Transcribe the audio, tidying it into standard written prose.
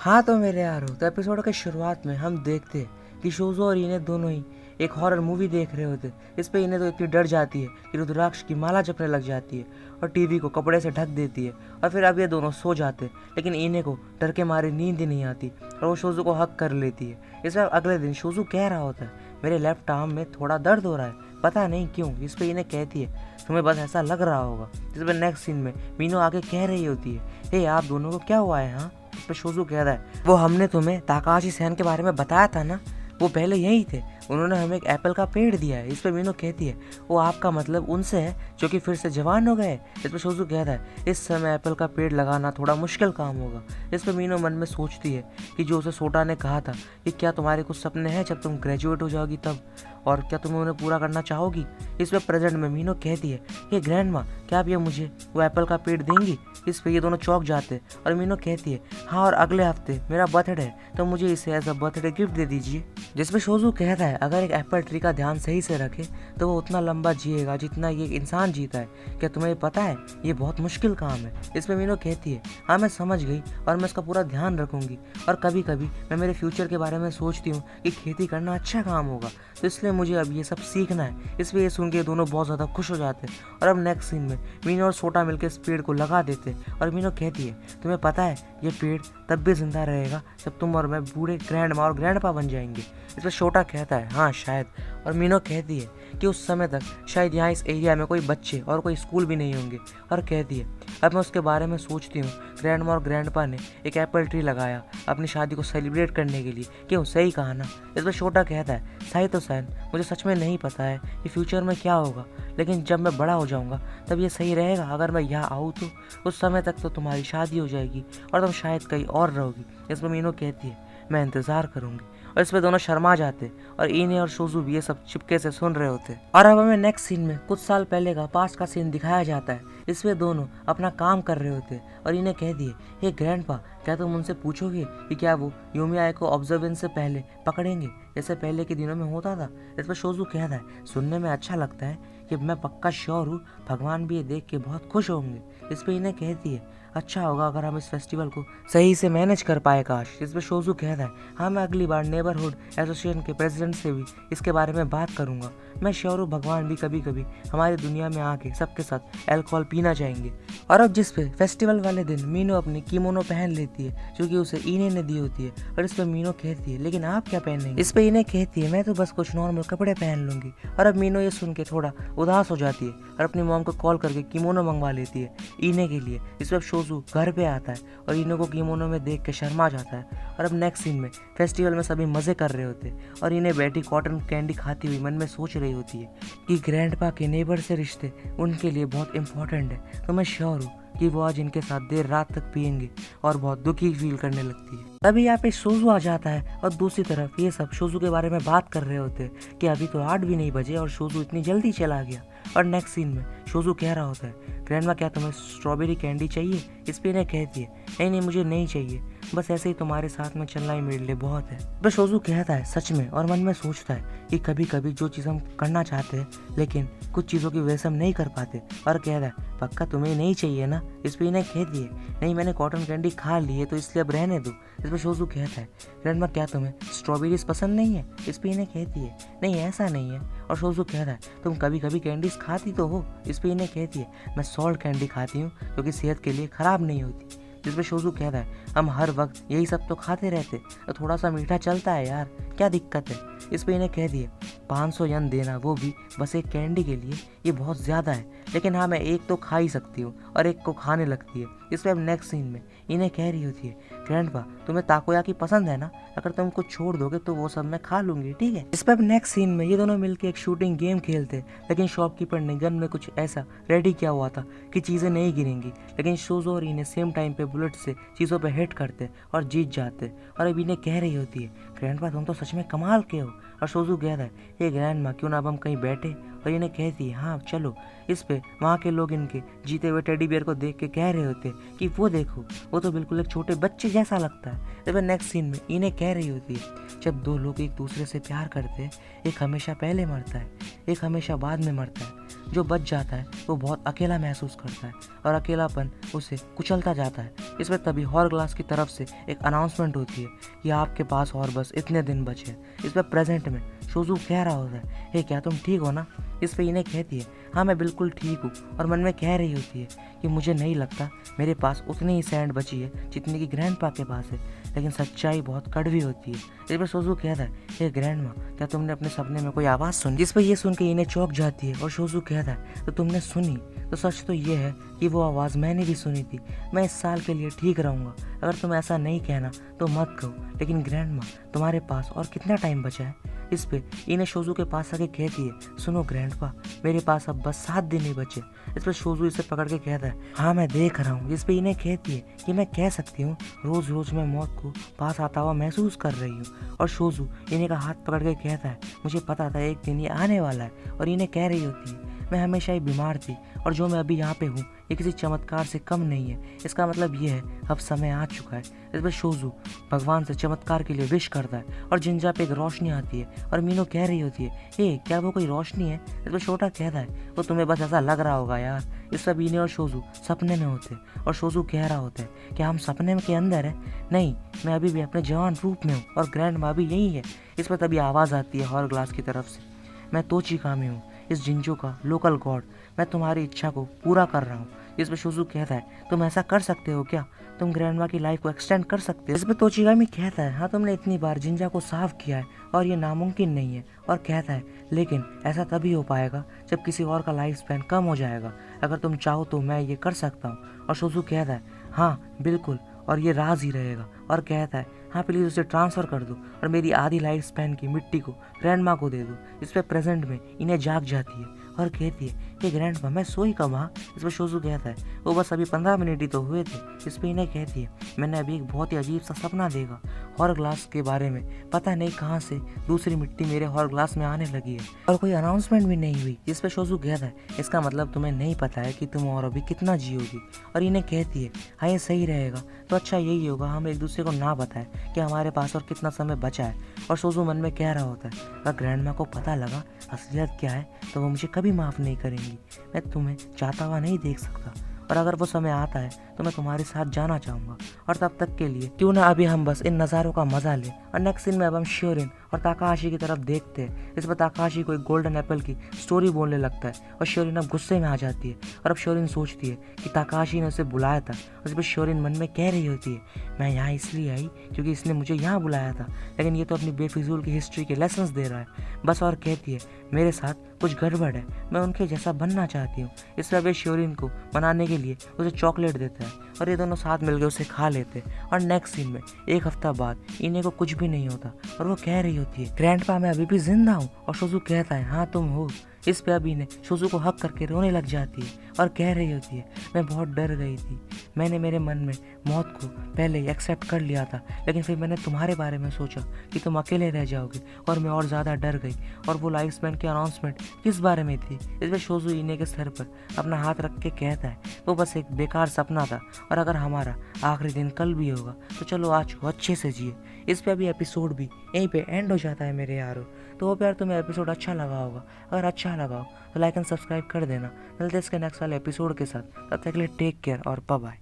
हाँ तो मेरे यारो, तो एपिसोड के शुरुआत में हम देखते कि शोजो और इन्हें दोनों ही एक हॉरर मूवी देख रहे होते। इस पे इन्हें तो इतनी डर जाती है कि रुद्राक्ष की माला जपने लग जाती है और टीवी को कपड़े से ढक देती है। और फिर अब ये दोनों सो जाते, लेकिन इन्हें को डर के मारे नींद ही नहीं आती और वो शोजो को हक कर लेती है। इसमें अगले दिन शोजो कह रहा होता है, मेरे लेफ्ट आर्म में थोड़ा दर्द हो रहा है, पता नहीं क्यों। इस पे इन्हें कहती है, तुम्हें बस ऐसा लग रहा होगा। जिस पर नेक्स्ट सीन में मीनू आके कह रही होती है, हे आप दोनों को क्या हुआ है? हाँ, इस पे शोजू कह रहा है, वो हमने तुम्हें ताकाशी सैन के बारे में बताया था ना, वो पहले यही थे, उन्होंने हमें एक एप्पल का पेड़ दिया है। इस पे मीनू कहती है, वो आपका मतलब उनसे है जो कि फिर से जवान हो गए? इस पे शोजू कहता है, इस समय एप्पल का पेड़ लगाना थोड़ा मुश्किल काम होगा। इस पे मीनू मन में सोचती है कि जो उसे सोटा ने कहा था कि क्या तुम्हारे कुछ सपने हैं जब तुम ग्रेजुएट हो जाओगी तब, और क्या तुम उन्हें पूरा करना चाहोगी? इस पे प्रेजेंट में मीनू कहती है, ये ग्रैंड माँ, क्या आप ये मुझे वो एप्पल का पेड़ देंगी? इस पे ये दोनों चौंक जाते और मीनू कहती है, हाँ, और अगले हफ्ते मेरा बर्थडे है तो मुझे इसे एज अ बर्थडे गिफ्ट दे दीजिए। जिसपे शोजू कहता है, अगर एक एप्पल ट्री का ध्यान सही से रखे तो वो उतना लंबा जिएगा जितना ये इंसान जीता है। क्या तुम्हें पता है ये बहुत मुश्किल काम है? इस पे मीनू कहती है, हाँ मैं समझ गई और मैं इसका पूरा ध्यान रखूंगी, और कभी कभी मैं मेरे फ्यूचर के बारे में सोचती हूँ कि खेती करना अच्छा काम होगा, तो इसलिए मुझे अब ये सब सीखना है। इसलिए ये सुन के दोनों बहुत ज़्यादा खुश हो जाते हैं। और अब नेक्स्ट सीन में मीनू और सोटा मिलकर इस पेड़ को लगा देते और मीनू कहती है, तुम्हें पता है ये पेड़ तब भी जिंदा रहेगा जब तुम और मैं बूढ़े ग्रैंड माँ और ग्रैंड पा बन जाएंगे। इस पर छोटा कहता है, हाँ शायद। और मीनू कहती है कि उस समय तक शायद यहाँ इस एरिया में कोई बच्चे और कोई स्कूल भी नहीं होंगे। और कहती है, अब मैं उसके बारे में सोचती हूँ, ग्रैंड माँ और ग्रैंड पा ने एक एप्पल ट्री लगाया अपनी शादी को सेलिब्रेट करने के लिए। क्यों, सही कहा ना? इस पर छोटा कहता है, सही तो सैन, मुझे सच में नहीं पता है कि फ्यूचर में क्या होगा, लेकिन जब मैं बड़ा हो जाऊंगा तब ये सही रहेगा अगर मैं यहाँ आऊँ तो। उस समय तक तो तुम्हारी शादी हो जाएगी और तुम शायद कहीं और रहोगी। इस पर मीनू कहती है, मैं इंतज़ार करूंगी। और इस पे दोनों शर्मा जाते और इन्हें और शोजू भी ये सब चिपके से सुन रहे होते। और अब हमें नेक्स्ट सीन में कुछ साल पहले का पास्ट का सीन दिखाया जाता है। इस पे दोनों अपना काम कर रहे होते और इन्हें कह दिए, हे ग्रैंडपा, क्या तुम उनसे पूछोगे कि क्या वो यूमिया को ऑब्जर्वेंस से पहले पकड़ेंगे जैसे पहले के दिनों में होता था? इस पर शोजू कहता है, सुनने में अच्छा लगता है कि मैं पक्का श्योर हूँ भगवान भी ये देख के बहुत खुश होंगे। इस पर इन्हें कहती है, अच्छा होगा अगर हम इस फेस्टिवल को सही से मैनेज कर पाए काश। इस पर शोजू कहता है, हाँ मैं अगली बार नेबरहुड एसोसिएशन के प्रेसिडेंट से भी इसके बारे में बात करूंगा। मैं श्योर हूँ भगवान भी कभी कभी हमारी दुनिया में आके सबके साथ अल्कोहल पीना चाहेंगे। और अब जिस पे फेस्टिवल वाले दिन मीनू अपनी किमोनो पहन लेती है जो कि उसे इन्हें ने दी होती है। और इस पे मीनू कहती है, लेकिन आप क्या पहनेंगे? इस पे इन्हें कहती है, मैं तो बस कुछ नॉर्मल कपड़े पहन लूंगी। और अब मीनू ये सुन के थोड़ा उदास हो जाती है और अपनी मॉम को कॉल करके किमोनो मंगवा लेती है इन्हें के लिए। इस पर शोजू घर पे आता है और इन्हें को किमोनो में देख के शर्मा जाता है। और अब नेक्स्ट सीन में फेस्टिवल में सभी मजे कर रहे होते और इन्हें बैठी कॉटन कैंडी खाती हुई मन में सोच रही होती है कि ग्रैंडपा के नेबर से रिश्ते उनके लिए बहुत इंपॉर्टेंट है, तो मैं श्योर हूँ कि वो आज इनके साथ देर रात तक पियेंगे। और बहुत दुखी फील करने लगती है। तभी यहाँ पे शोजू आ जाता है और दूसरी तरफ ये सब शोजू के बारे में बात कर रहे होते हैं कि अभी तो 8 भी नहीं बजे और शोजू इतनी जल्दी चला गया। और नेक्स्ट सीन में शोजू कह रहा होता है, ग्रैंडमा क्या तुम्हें स्ट्रॉबेरी कैंडी चाहिए? इस पे इन्हें कहती है, नहीं नहीं मुझे नहीं चाहिए, बस ऐसे ही तुम्हारे साथ में चलना ही मेरे लिए बहुत है। तो शोजू कहता है, सच में? और मन में सोचता है कि कभी कभी जो चीज़ हम करना चाहते हैं लेकिन कुछ चीज़ों की वजह से हम नहीं कर पाते। और कहता है, पक्का तुम्हें नहीं चाहिए ना? इस पे इन्हें कहती है, नहीं मैंने कॉटन कैंडी खा ली है तो इसलिए अब रहने दो। इस पर शोजू कहता है, ग्रैंडमा क्या तुम्हें स्ट्रॉबेरीज पसंद नहीं है? इस पे इन्हें कहती है, नहीं ऐसा नहीं है। और शोजू कहता है, तुम कभी कभी कैंडीज खाती तो हो? इस पे इन्हें कहती है, मैं सॉल्ट कैंडी खाती हूँ जो कि सेहत के लिए खराब नहीं होती। जिस पे शोजू कहता है, हम हर वक्त यही सब तो खाते रहते, तो थोड़ा सा मीठा चलता है यार, क्या दिक्कत है? इस पे इन्हें कह दिए, 500 यन देना वो भी बस एक कैंडी के लिए, ये बहुत ज़्यादा है, लेकिन हाँ मैं एक तो खा ही सकती हूँ। और एक को खाने लगती है। इस पर अब नेक्स्ट सीन में इन्हें कह रही होती है, ग्रैंडपा तुम्हें ताकोयाकी पसंद है ना? अगर तुम कुछ छोड़ दोगे तो वो सब मैं खा लूंगी, ठीक है? इस पर अब नेक्स्ट सीन में ये दोनों मिलकर एक शूटिंग गेम खेलते, लेकिन शॉपकीपर ने गन में कुछ ऐसा रेडी किया हुआ था कि चीज़ें नहीं गिरेंगी, लेकिन शोजो और इन्हें सेम टाइम पे बुलेट से चीज़ों पे हिट करते और जीत जाते। और अब इन्हें कह रही होती है, ग्रैंडपा तुम तो सच में कमाल के हो। और शोजू कहता है, ये ग्रैंडमा क्यों ना अब हम कहीं बैठे? और इन्हें कहती है, हाँ चलो। इस पे वहाँ के लोग इनके जीते हुए टेडी बियर को देख के कह रहे होते कि वो देखो, वो तो बिल्कुल एक छोटे बच्चे जैसा लगता है। तो फिर नेक्स्ट सीन में इन्हें कह रही होती है, जब दो लोग एक दूसरे से प्यार करते हैं, एक हमेशा पहले मरता है, एक हमेशा बाद में मरता है। जो बच जाता है वो बहुत अकेला महसूस करता है और अकेलापन उसे कुचलता जाता है। इसमें तभी हॉर ग्लास की तरफ से एक अनाउंसमेंट होती है कि आपके पास और बस इतने दिन बचे हैं। इस पर प्रेजेंट में शोजू कह रहा होता है, हे क्या तुम ठीक हो ना? इस पे इन्हें कहती है, हाँ मैं बिल्कुल ठीक हूँ। और मन में कह रही होती है कि मुझे नहीं लगता मेरे पास उतनी ही सैंड बची है जितनी कि ग्रैंडपा के पास है, लेकिन सच्चाई बहुत कड़वी होती है। इस पर शोजू कहता है, हे ग्रैंडमा, क्या तुमने अपने सपने में कोई आवाज़ सुनी? जिस पर ये सुन के इन्हें चौंक जाती है और शोजू कहता है, तो तुमने सुनी? तो सच तो ये है कि वो आवाज़ मैंने भी सुनी थी। मैं इस साल के लिए ठीक रहूँगा। अगर तुम ऐसा नहीं कहना तो मत कहो, लेकिन ग्रैंडमा तुम्हारे पास और कितना टाइम बचा है? इस पे इन्हें शोजू के पास आके कहती है, सुनो ग्रैंडपा, मेरे पास अब बस 7 दिन ही बचे। इस पर शोजू इसे पकड़ के कहता है, हाँ मैं देख रहा हूँ। इस पे इन्हें कहती है कि मैं कह सकती हूँ, रोज़ रोज़ मैं मौत को पास आता हुआ महसूस कर रही हूँ। और शोजू इन्हें का हाथ पकड़ के कहता है, मुझे पता था एक दिन ये आने वाला है। और इन्हें कह रही होती है, मैं हमेशा ही बीमार थी और जो मैं अभी यहाँ पे हूँ ये किसी चमत्कार से कम नहीं है। इसका मतलब ये है अब समय आ चुका है। इस पर शोजू भगवान से चमत्कार के लिए विश करता है और जिंजा पे एक रोशनी आती है और मीनू कह रही होती है, हे क्या वो कोई रोशनी है? इस पर छोटा कहता है, वो तुम्हें बस ऐसा लग रहा होगा यार। इस पर बीने और शोजू सपने में होते हैं और शोजू कह रहा होता है, क्या हम सपने में के अंदर है? नहीं, मैं अभी भी अपने जवान रूप में हूँ और ग्रैंड माँ भी यही है। इस पर तभी आवाज़ आती है हॉर ग्लास की तरफ से, मैं तोची कामी हूँ, इस जिंजो का लोकल गॉड, मैं तुम्हारी इच्छा को पूरा कर रहा हूँ। इस पर शोजू कहता है, तुम ऐसा कर सकते हो क्या? तुम ग्रैंडमा की लाइफ को एक्सटेंड कर सकते हो? इस पर तोचिगामी कहता है, हाँ तुमने इतनी बार जिंजा को साफ किया है और ये नामुमकिन नहीं है। और कहता है, लेकिन ऐसा तभी हो पाएगा जब किसी और का लाइफ स्पैन कम हो जाएगा। अगर तुम चाहो तो मैं ये कर सकता हूँ। और शोजू कहता है, हाँ बिल्कुल, और ये राज ही रहेगा। और कहता है, हाँ प्लीज़ उसे ट्रांसफ़र कर दो और मेरी आधी लाइफ स्पैन की मिट्टी को ग्रैंडमा को दे दो। इस पर प्रेजेंट में इन्हें जाग जाती है और कहती है कि ग्रैंडमा मैं सोई कब? हाँ। इस पर शोजू कहता है, वो बस अभी 15 मिनट ही तो हुए थे। इस पर इन्हें कहती है, मैंने अभी एक बहुत ही अजीब सा सपना देखा हॉर ग्लास के बारे में। पता नहीं कहाँ से दूसरी मिट्टी मेरे हॉर ग्लास में आने लगी है और कोई अनाउंसमेंट भी नहीं हुई। इस पर शोजू कहता है, इसका मतलब तुम्हें नहीं पता है कि तुम और अभी कितना जियोगी। और इन्हें कहती है, हाँ ये सही रहेगा, तो अच्छा यही होगा हम एक दूसरे को ना बताएं कि हमारे पास और कितना समय बचा है। और शोजू मन में कह रहा होता है, अगर ग्रैंडमा को पता लगा असलियत क्या है तो वो मुझे कभी माफ़ नहीं करेंगी। मैं तुम्हें चाहता हुआ नहीं देख सकता और अगर वो समय आता है तो मैं तुम्हारे साथ जाना चाहूँगा। और तब तक के लिए क्यों ना अभी हम बस इन नज़ारों का मजा लें। और नेक्स्ट सीन में अब हम श्योरिन और ताकाहाशी की तरफ देखते हैं। इस पर ताकाहाशी को एक गोल्डन एप्पल की स्टोरी बोलने लगता है और श्योरिन अब गुस्से में आ जाती है। और अब श्योरिन सोचती है कि ताकाहाशी ने उसे बुलाया था। उस पर श्योरिन मन में कह रही होती है, मैं यहाँ इसलिए आई क्योंकि इसने मुझे यहाँ बुलाया था, लेकिन ये तो अपनी बेफिजूल की हिस्ट्री के लेसन्स दे रहा है बस। और कहती है, मेरे साथ कुछ गड़बड़ है, मैं उनके जैसा बनना चाहती हूँ। इस पर वे श्योरिन को मनाने के लिए उसे चॉकलेट देता है और ये दोनों साथ मिलकर उसे खा लेते हैं। और नेक्स्ट सीन में एक हफ्ता बाद इन्हें को कुछ भी नहीं होता और वो कह रही होती है, ग्रैंडपा मैं अभी भी जिंदा हूँ। और शोजू कहता है, हाँ तुम हो। इस पे अभी ने शोजू को हक करके रोने लग जाती है और कह रही होती है, मैं बहुत डर गई थी। मैंने मेरे मन में मौत को पहले ही एक्सेप्ट कर लिया था, लेकिन फिर मैंने तुम्हारे बारे में सोचा कि तुम अकेले रह जाओगे और मैं और ज़्यादा डर गई। और वो लाइफ स्पैन की अनाउंसमेंट किस बारे में थी? इस पर शोजू इन्हें के सर पर अपना हाथ रख के कहता है, वो बस एक बेकार सपना था और अगर हमारा आखिरी दिन कल भी होगा तो चलो आज को अच्छे से जिए। इस पे अभी एपिसोड भी यहीं पे एंड हो जाता है मेरे यारों। तो वो यार तुम्हें एपिसोड अच्छा लगा होगा, अगर अच्छा लगा हो तो लाइक एंड सब्सक्राइब कर देना। मिलते हैं इसके नेक्स्ट वाले एपिसोड के साथ, तब तक के लिए टेक केयर और बाय बाय।